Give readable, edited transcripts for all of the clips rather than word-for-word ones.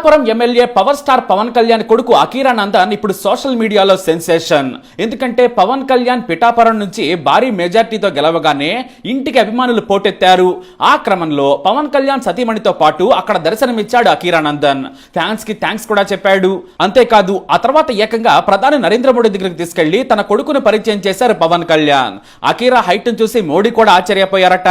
పురం MLA power star Pawan Kalyan కొడుకు అకీరా నందన్ ఇప్పుడు social మీడియాలో సెన్సేషన్. ఎందుకంటే పవన్ కళ్యాణ్ పిఠాపురం నుంచి భారీ మెజార్టీతో గెలవగానే ఇంటికి అభిమానులు పోటెత్తారు. ఆ క్రమంలో పవన్ కళ్యాణ్ సతీమణితో పాటు అక్కడ దర్శనమిచ్చాడు అకీరా నందన్. ఫ్యాన్స్ కి థ్యాంక్స్ కూడా చెప్పాడు. అంతేకాదు ఆ తర్వాత ఏకంగా ప్రధాని నరేంద్ర మోడీ దగ్గరికి తీసుకెళ్లి తన కొడుకును పరిచయం చేశారు పవన్ కళ్యాణ్. అకీరా హైట్ చూసి మోడీ కూడా ఆశ్చర్యపోయారట.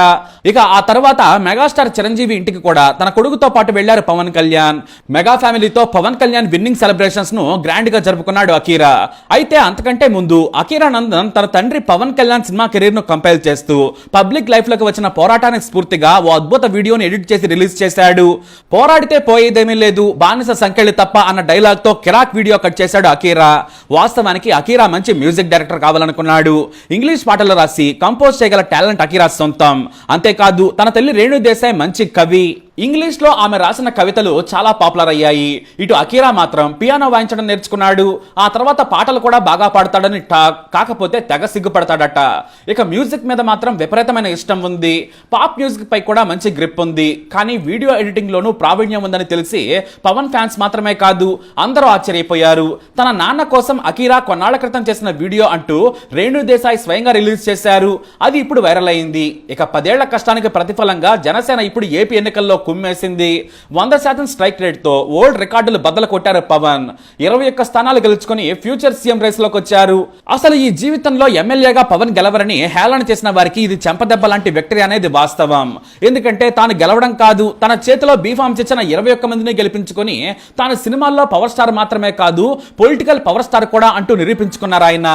ఇక ఆ తర్వాత మెగాస్టార్ చిరంజీవి ఇంటికి కూడా తన కొడుకుతో పాటు వెళ్లారు పవన్ కళ్యాణ్. మెగా ఫ్యామిలీతో పవన్ కళ్యాణ్ విన్నింగ్ సెలబ్రేషన్స్ ను గ్రాండ్ గా జరుపుకున్నాడు అకీరా. అయితే అంతకంటే ముందు అకీరా నందన్ తన తండ్రి పవన్ కళ్యాణ్ సినిమా కెరీర్ ను కంపైల్ చేస్తూ పబ్లిక్ లైఫ్ లోకి వచ్చిన పోరాటానికి స్ఫూర్తిగా ఓ అద్భుత వీడియోని ఎడిట్ చేసి రిలీజ్ చేశాడు. పోరాడితే పోయేదేమీ లేదు, బానిస సంకెళ్ళు తప్ప అన్న డైలాగ్ తో కిరాక్ వీడియో కట్ చేశాడు అకీరా. వాస్తవానికి అకీరా మంచి మ్యూజిక్ డైరెక్టర్ కావాలనుకున్నాడు. ఇంగ్లీష్ పాటలు రాసి కంపోజ్ చేయగల టాలెంట్ అకీరా సొంతం. అంతేకాదు తన తల్లి రేణు దేశాయ్ మంచి కవి. ఇంగ్లీష్ లో ఆమె రాసిన కవితలు చాలా పాపులర్ అయ్యాయి. ఇటు అకీరా మాత్రం పియానో వాయించడం నేర్చుకున్నాడు. ఆ తర్వాత పాటలు కూడా బాగా పాడతాడని టాక్. కాకపోతే తెగ సిగ్గుపడతాడట. ఇక మ్యూజిక్ మీద మాత్రం విపరీతమైన ఇష్టం ఉంది. పాప్ మ్యూజిక్ పై కూడా మంచి గ్రిప్ ఉంది. కానీ వీడియో ఎడిటింగ్ లోనూ ప్రావీణ్యం ఉందని తెలిసి పవన్ ఫ్యాన్స్ మాత్రమే కాదు అందరూ ఆశ్చర్యపోయారు. తన నాన్న కోసం అకీరా కొన్నాళ్ల క్రితం చేసిన వీడియో అంటూ రేణు దేశాయ్ స్వయంగా రిలీజ్ చేశారు. అది ఇప్పుడు వైరల్ అయింది. ఇక 10 ఏళ్ల కష్టానికి ప్రతిఫలంగా జనసేన ఇప్పుడు ఏపీ ఎన్నికల్లో కుమ్మేసింది. 100% స్ట్రైక్ రేట్ తో ఓల్డ్ రికార్డులు బద్దలు కొట్టారు పవన్. 21 స్థానాలు గెలుచుకొని ఫ్యూచర్ సీఎం రేస్ లోకి వచ్చారు. అసలు ఈ జీవితంలో ఎమ్మెల్యేగా పవన్ గెలవరని హేళన చేసిన వారికి ఇది చెంపదెబ్బ లాంటి విక్టరీ అనేది వాస్తవం. ఎందుకంటే తాను గెలవడం కాదు, తన చేతిలో బీఫామ్స్ ఇచ్చిన 21 మందిని గెలిపించుకొని తాను సినిమాల్లో పవర్ స్టార్ మాత్రమే కాదు పొలిటికల్ పవర్ స్టార్ కూడా అంటూ నిరూపించుకున్నారు ఆయన.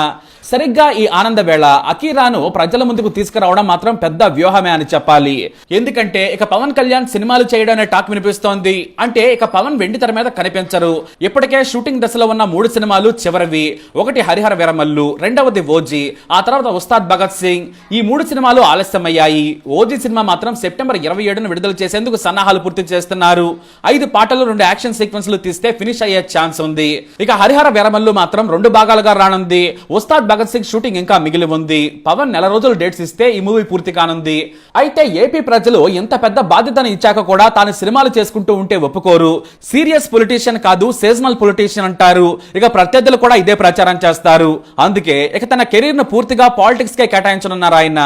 సరిగ్గా ఈ ఆనంద వేళ అకీరాను ప్రజల ముందుకు తీసుకురావడం మాత్రం పెద్ద వ్యూహమే అని చెప్పాలి. ఎందుకంటే ఇక పవన్ కళ్యాణ్ సినిమాలు చేయడం అనే టాక్ వినిపిస్తోంది. అంటే ఇక పవన్ వెండి తెర మీద కనిపించరు. ఇప్పటికే షూటింగ్ దశలో ఉన్న 3 సినిమాలు చివరివి. ఒకటి హరిహర వీరమల్లు, రెండవది ఓజీ, ఆ తర్వాత ఉస్తాద్ భగత్ సింగ్. ఈ 3 సినిమాలు ఆలస్యమయ్యాయి. ఓజీ సినిమా మాత్రం సెప్టెంబర్ 27న విడుదల చేసేందుకు సన్నాహాలు పూర్తి చేస్తున్నారు. 5 పాటలు 2 యాక్షన్ సీక్వెన్స్లు తీస్తే ఫినిష్ అయ్యే ఛాన్స్ ఉంది. ఇక హరిహర వీరమల్లు మాత్రం 2 భాగాలుగా రానుంది. ఉస్తాద్ భగత్ సింగ్ షూటింగ్ ఇంకా మిగిలి ఉంది. పవన్ నెల రోజులు డేట్స్ ఇస్తే ఈ మూవీ పూర్తి కానుంది. అయితే ఏపీ ప్రజలు ఇంత పెద్ద బాధ్యతను ఇచ్చాక కూడా తాను సినిమాలు చేసుకుంటూ ఉంటే ఒప్పుకోరు. సీరియస్ పొలిటీషియన్ కాదు, సీజనల్ పొలిటీషియన్ అంటారు. ఇక ప్రత్యర్థులు కూడా ఇదే ప్రచారం చేస్తారు. అందుకే ఇక తన కెరీర్ ను పూర్తిగా పాలిటిక్స్ కే కేటాయించనున్నారు ఆయన.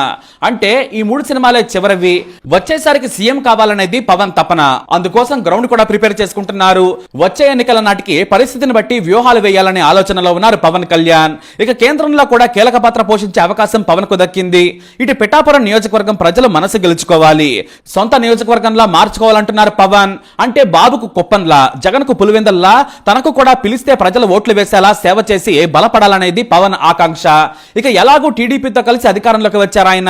అంటే ఈ 3 సినిమాలే చివరివి. వచ్చేసరికి సీఎం కావాలనేది పవన్ తపన. అందుకోసం గ్రౌండ్ కూడా ప్రిపేర్ చేసుకుంటున్నారు. వచ్చే ఎన్నికల నాటికి పరిస్థితిని బట్టి వ్యూహాలు వేయాలనే ఆలోచనలో ఉన్నారు పవన్ కళ్యాణ్. ఇక కేంద్రంలో కూడా కీలక పాత్ర పోషించే అవకాశం పవన్ కు దక్కింది. ఇటు పిఠాపురం నియోజకవర్గం ప్రజలు మనసు గెలుచుకోవాలి, సొంత నియోజకవర్గంలా మార్చుకోవాలంటున్నారు పవన్. అంటే బాబుకు కుప్పంలా, జగన్ కు పులివెందల్లా తనకు కూడా పిలిస్తే ప్రజలు ఓట్లు వేసేలా సేవ చేసి బలపడాలనేది పవన్ ఆకాంక్ష. ఇక ఎలాగూ టీడీపీతో కలిసి అధికారంలోకి వచ్చారు ఆయన.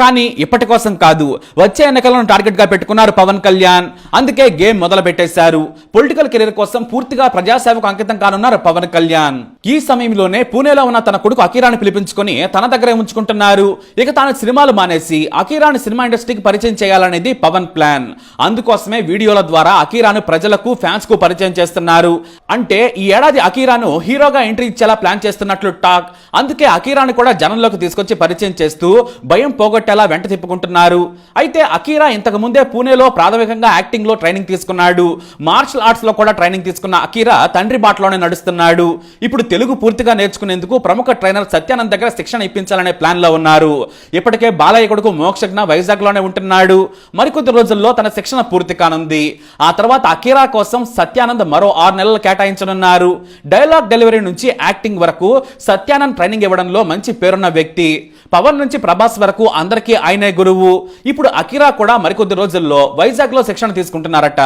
కానీ ఇప్పటి కోసం కాదు, వచ్చే ఎన్నికలను టార్గెట్ గా పెట్టుకున్నారు పవన్ కళ్యాణ్. అందుకే గేమ్ మొదలు పెట్టేశారు. పొలిటికల్ కెరీర్ కోసం పూర్తిగా ప్రజాసేవకు అంకితం కానున్నారు పవన్ కళ్యాణ్. ఈ సమయంలోనే పూణేలో ఉన్న తన కొడుకు అకీరాని పిలిపించుకొని తన దగ్గరే ఉంచుకుంటున్నారు. ఇక తాను సినిమాలు మానేసి అకీరాని సినిమా ఇండస్ట్రీకి పరిచయం చేయాలనేది పవన్ ప్లాన్. అందుకోసమే వీడియోల ద్వారా అకీరాను ప్రజలకు, ఫ్యాన్స్ కు పరిచయం చేస్తున్నారు. అంటే ఈ ఏడాది అకీరాను హీరోగా ఎంట్రీ ఇచ్చేలా ప్లాన్ చేస్తున్నట్లు టాక్. అందుకే అకీరాను కూడా జనంలోకి తీసుకొచ్చి పరిచయం చేస్తూ భయం పోగొట్టేలా వెంట తిప్పుకుంటున్నారు. అయితే అకీరా ఇంతకు ముందే పూణేలో ప్రాథమికంగా యాక్టింగ్ లో ట్రైనింగ్ తీసుకున్నాడు. మార్షల్ ఆర్ట్స్ లో కూడా ట్రైనింగ్ తీసుకున్న అకీరా తండ్రి బాటలోనే నడుస్తున్నాడు. ఇప్పుడు తెలుగు పూర్తిగా నేర్చుకునేందుకు ప్రముఖ ట్రైనర్ సత్యానంద్ దగ్గర శిక్షణ ఇప్పించాలనే ప్లాన్ లో ఉన్నారు. ఇప్పటికే బాలయ్య కొడుకు మోక్షజ్ఞ వైజాగ్ లోనే ఉంటున్నాడు. మరికొద్ది రోజుల్లో తన శిక్షణ పూర్తి కానుంది. ఆ తర్వాత అకీరా కోసం సత్యానంద్ మరో 6 నెలలు కేటాయించనున్నారు. డైలాగ్ డెలివరీ నుంచి యాక్టింగ్ వరకు సత్యానంద్ ట్రైనింగ్ ఇవ్వడంలో మంచి పేరున్న వ్యక్తి. పవన్ నుంచి ప్రభాస్ వరకు అందరికీ ఆయనే గురువు. ఇప్పుడు అకీరా కూడా మరికొద్ది రోజుల్లో వైజాగ్ లో శిక్షణ తీసుకుంటున్నారట.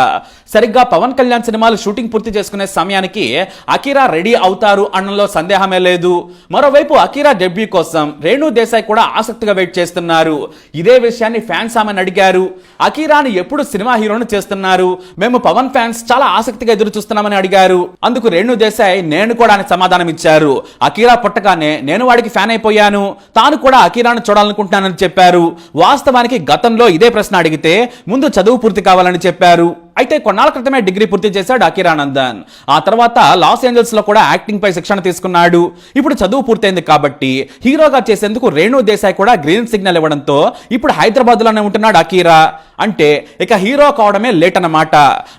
సరిగ్గా పవన్ కళ్యాణ్ సినిమాలు షూటింగ్ పూర్తి చేసుకునే సమయానికి అకీరా రెడీ అవుతారు అనడంలో సందేహమే లేదు. మరోవైపు అకీరా డెబ్యూ కోసం రేణు దేశాయ్ కూడా ఆసక్తిగా వెయిట్ చేస్తున్నారు. ఇదే విషయాన్ని ఫ్యాన్స్ ఆమెను అడిగారు. అకీరాని ఎప్పుడు సినిమా హీరోను చేస్తున్నారు, మేము పవన్ ఫ్యాన్స్ చాలా ఆసక్తిగా ఎదురు చూస్తున్నామని అడిగారు. అందుకు రేణు దేశాయ్ నేను కూడా అని సమాధానం ఇచ్చారు. అకీరా పుట్టగానే నేను వాడికి ఫ్యాన్ అయిపోయాను, తాను కూడా అకీరాను చూడాలనుకుంటున్నానని చెప్పారు. వాస్తవానికి గతంలో ఇదే ప్రశ్న అడిగితే ముందు చదువు పూర్తి కావాలని చెప్పారు. అయితే కొన్నాళ్ళ క్రితమే డిగ్రీ పూర్తి చేశాడు అఖీరానందన్. ఆ తర్వాత లాస్ ఏంజల్స్ లో కూడా యాక్టింగ్ పై శిక్షణ తీసుకున్నాడు. ఇప్పుడు చదువు పూర్తయింది కాబట్టి హీరోగా చేసేందుకు రేణు దేశాయ్ కూడా గ్రీన్ సిగ్నల్ ఇవ్వడంతో ఇప్పుడు హైదరాబాద్ లోనే ఉంటున్నాడు అఖీరా. అంటే ఇక హీరో కావడమే లేట్ అన్నమాట.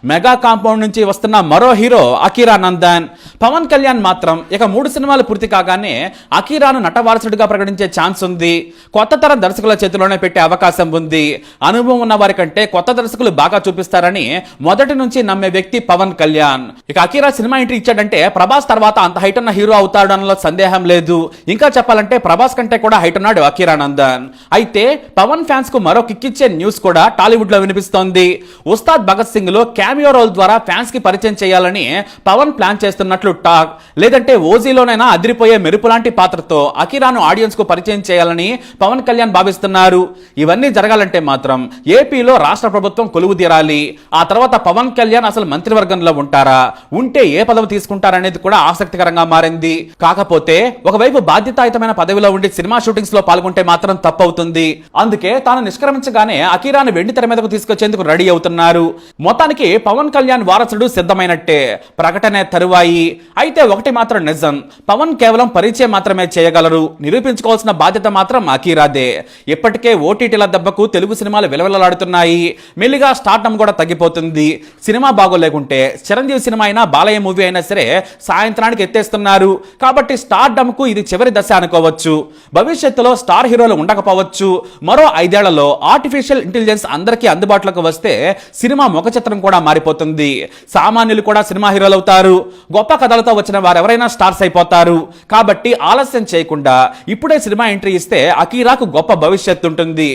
మెగా కాంపౌండ్ నుంచి వస్తున్న మరో హీరో అఖీరానందన్. పవన్ కళ్యాణ్ మాత్రం ఇక 3 సినిమాలు పూర్తి కాగానే అఖీరాను నటవారసుడిగా ప్రకటించే ఛాన్స్ ఉంది. కొత్త తరం దర్శకుల చేతిలోనే పెట్టే అవకాశం ఉంది. అనుభవం ఉన్న వారి కంటే కొత్త దర్శకులు బాగా చూపిస్తారని మొదటి నుంచి నమ్మే వ్యక్తి పవన్ కళ్యాణ్. ఇక అఖీరా సినిమా ఎంట్రీ ఇచ్చాడంటే ప్రభాస్ తర్వాత అంత హైట్ ఉన్న హీరో అవుతాడు అన్నలో సందేహం లేదు. ఇంకా చెప్పాలంటే ప్రభాస్ కంటే కూడా హైట్ ఉన్నాడు అఖీరానందన్. అయితే పవన్ ఫ్యాన్స్ కు మరో కిక్కిచ్చే న్యూస్ కూడా టాలీవుడ్ లో వినిపిస్తోంది. ఉస్తాద్ భగత్ సింగ్ లో క్యామియో రోల్ ద్వారా ఫ్యాన్స్ కి పరిచయం చేయాలని పవన్ ప్లాన్ చేస్తున్నట్లు టాక్. లేదంటే ఓజీలోనైనా అదిరిపోయే మెరుపు లాంటి పాత్రతో అఖీరాను ఆడియన్స్ కు పరిచయం చేయాలని పవన్ కళ్యాణ్ భావిస్తున్నారు. ఇవన్నీ జరగాలంటే మాత్రం ఏపీలో రాష్ట్ర ప్రభుత్వం కొలువు తీరాలి. ఆ తర్వాత పవన్ కళ్యాణ్ అసలు మంత్రివర్గంలో ఉంటారా, ఉంటే ఏ పదవి తీసుకుంటారనేది కూడా ఆసక్తికరంగా మారింది. కాకపోతే ఒకవైపు బాధ్యతాయుతమైన పదవిలో ఉండి సినిమా షూటింగ్స్ లో పాల్గొంటే మాత్రం తప్పవుతుంది. అందుకే తాను నిష్క్రమించగానే అఖీరాను వెండి తెర మీదకు తీసుకొచ్చేందుకు రెడీ అవుతున్నారు. మొత్తానికి పవన్ కళ్యాణ్ వారసుడు సిద్ధమైనట్టే. ప్రకటన తరువాయి. అయితే ఒకటి మాత్రం నిజం, పవన్ కేవలం పరిచయం మాత్రమే చేయగలరు. నిరూపించుకోవాల్సిన బాధ్యత మాత్రం అఖీరాదే. ఇప్పటికే ఓటీటీల దెబ్బకు తెలుగు సినిమాలు విలవిలలాడుతున్నాయి. మెల్లిగా స్టార్టమ్ కూడా తగ్గిపోతుంది. సినిమా బాగోలేకుంటే చిరంజీవి సినిమా అయినా బాలయ్య మూవీ అయినా సరే సాయంత్రానికి ఎత్తేస్తున్నారు. కాబట్టి స్టార్డమ్ కు ఇది చివరి దశ అనుకోవచ్చు. భవిష్యత్తులో స్టార్ హీరోలు ఉండకపోవచ్చు. మరో 5 ఏళ్లలో ఆర్టిఫిషియల్ ఇంటెలిజెన్స్ అందరికీ అందుబాటులోకి వస్తే సినిమా ముఖ చిత్రం కూడా మారిపోతుంది. సామాన్యులు కూడా సినిమా హీరోలు అవుతారు. గొప్ప కథలతో వచ్చిన వారెవరైనా స్టార్స్ అయిపోతారు. కాబట్టి ఆలస్యం చేయకుండా ఇప్పుడే సినిమా ఎంట్రీ ఇస్తే అఖీరాకు గొప్ప భవిష్యత్తు ఉంటుంది.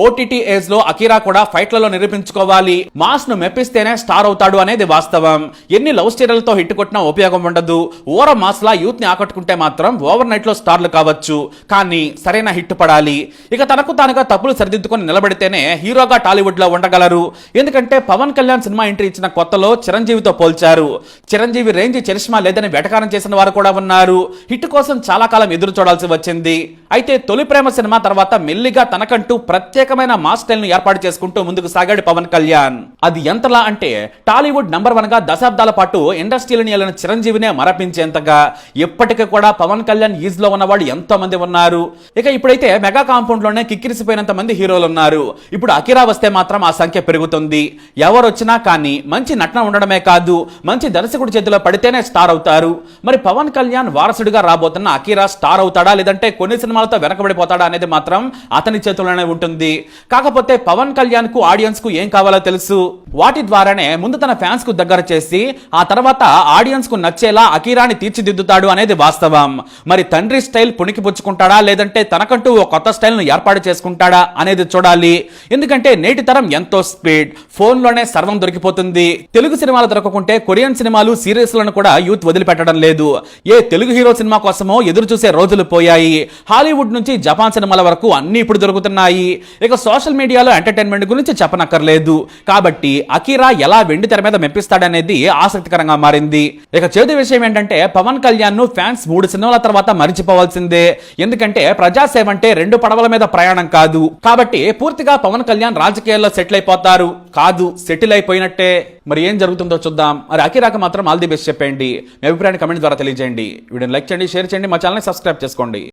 ఓటీటీ ఏజ్ లో అఖీరా కూడా ఫైట్లలో నిరూపించుకోవాలి. మాస్ ను మెప్పిస్తేనే స్టార్ అవుతాడు అనేది వాస్తవం. ఎన్ని లవ్ స్టోరీలతో హిట్ కొట్టినా ఉపయోగం ఉండదు. ఓర మాస్ లా యూత్ ని ఆకట్టుకుంటే మాత్రం ఓవర్ నైట్ లో స్టార్లు కావచ్చు. కానీ సరైన హిట్ పడాలి. ఇక తనకు తానుగా తప్పులు సరిదిద్దుకొని నిలబడితేనే హీరోగా టాలీవుడ్ లో ఉండగలరు. ఎందుకంటే పవన్ కళ్యాణ్ సినిమా ఎంట్రీ ఇచ్చిన కొత్తలో చిరంజీవితో పోల్చారు. చిరంజీవి రేంజ్ చరిష్మా లేదని వెటకారం చేసిన వారు కూడా ఉన్నారు. హిట్ కోసం చాలా కాలం ఎదురు చూడాల్సి వచ్చింది. అయితే తొలి ప్రేమ సినిమా తర్వాత మెల్లిగా తనకంటూ ప్రత్యేకమైన మాస్ స్టైల్ ను ఏర్పాటు చేసుకుంటూ ముందుకు సాగాడు పవన్ కళ్యాణ్. అది ఎంతలా అంటే టాలీవుడ్ నంబర్ 1 గా దశాబ్దాల పాటు ఇండస్ట్రీని ఏలిన చిరంజీవినే మరపించేంతగా ఇప్పటికీ కూడా పవన్ కళ్యాణ్ ఈజ్ లో ఉన్నవాళ్ళు ఎంతో మంది ఉన్నారు. ఇక ఇప్పుడైతే మెగా కాంపౌండ్ లోనే కిక్కిరిసిపోయినంత మంది హీరోలు ఉన్నారు. ఇప్పుడు అఖీరా వస్తే మాత్రం ఆ సంఖ్య పెరుగుతుంది. ఎవరు వచ్చినా కానీ మంచి నటన ఉండడమే కాదు, మంచి దర్శకుడి చేతిలో పడితేనే స్టార్ అవుతారు. మరి పవన్ కళ్యాణ్ వారసుడిగా రాబోతున్న అఖీరా స్టార్ అవుతాడా లేదంటే కొన్ని సినిమాలతో వెనకబడిపోతాడా అనేది మాత్రం అతని చేతుల్లోనే ఉంటుంది. కాకపోతే పవన్ కళ్యాణ్ కు ఆడియన్స్ కు ఏం కావాలో తెలుసు. వాటి ద్వారానే ముందు తన ఫ్యాన్స్ కు దగ్గర చేసి ఆ తర్వాత ఆడియన్స్ కు నచ్చేలా అఖీరాని తీర్చిదిద్దుతాడు అనేది వాస్తవం. మరి తండ్రి స్టైల్ పుణికి పుచ్చుకుంటాడా లేదంటే తనకంటూ ఓ కొత్త స్టైల్ ను ఏర్పాటు చేసుకుంటాడా అనేది చూడాలి. ఎందుకంటే నేటి తరం ఎంతో స్పీడ్, ఫోన్ లోనే సర్వం దొరికిపోతుంది. తెలుగు సినిమాలు దొరకకుంటే కొరియన్ సినిమాలు సీరియస్లను కూడా యూత్ వదిలిపెట్టడం లేదు. ఏ తెలుగు హీరో సినిమా కోసమో ఎదురు చూసే రోజులు పోయాయి. హాలీవుడ్ నుంచి జపాన్ సినిమాల వరకు అన్ని ఇప్పుడు దొరుకుతున్నాయి. ఇక సోషల్ మీడియాలో ఎంటర్టైన్మెంట్ గురించి చెప్పనక్కర్లేదు. కాబట్టి అఖీరా ఎలా వెండి తెర మీద మెప్పిస్తాడనేది ఆసక్తికరంగా మారింది. ఇక చేదు విషయం ఏంటంటే పవన్ కళ్యాణ్ ను ఫ్యాన్స్ 3 సినిమాల తర్వాత మరిచిపోవాల్సిందే. ఎందుకంటే ప్రజాసేవ అంటే 2 పడవల మీద ప్రయాణం కాదు. కాబట్టి పూర్తిగా పవన్ కళ్యాణ్ రాజకీయాల్లో సెటిల్ అయిపోతారు కాదు, సెటిల్ అయిపోయినట్టే. మరి ఏం జరుగుతుందో చూద్దాం. మరి అఖీరాకి మాత్రం ఆల్ ది బెస్ట్ చెప్పండి. మీ అభిప్రాయాన్ని కమెంట్ ద్వారా తెలియజేయండి. వీడియోని లైక్ చేయండి, షేర్ చేయండి, మా ఛానల్ని సబ్స్క్రైబ్ చేసుకోండి.